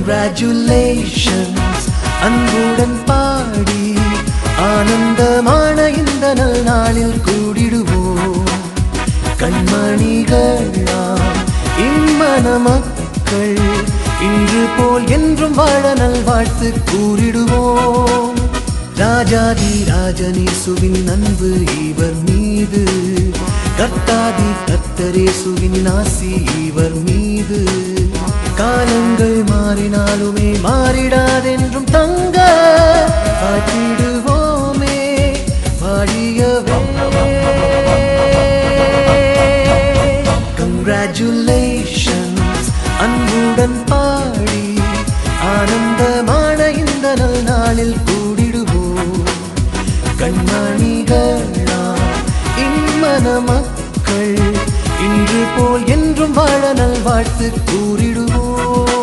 Congratulations அன்புடன் பாடி ஆனந்தமான இந்த நல் நாளில் கூடிடுவோம். கண்மணிகளாம் இம்மன மக்கள் இன்று போல் என்றும் வாழ நல்வாழ்த்து கூறிடுவோம். ராஜாதி ராஜனேசுவின் அன்பு இவர் மீது, கர்த்தாதி கர்த்தரேசுவின் ஆசி இவர் மீது. காலங்கள் மாறினாலுமே மாறிடாதென்றும் தங்க காட்டிடுவோமே வாழியவே. Congratulations அன்புடன் பாடி ஆனந்தமான இந்த நல் நாளில் கூடிடுவோம். கண்மணிகளா இம்மன மக்கள் இன்று போல் என்றும் வாழ நல்வாழ்த்து கூறிடுவோம்.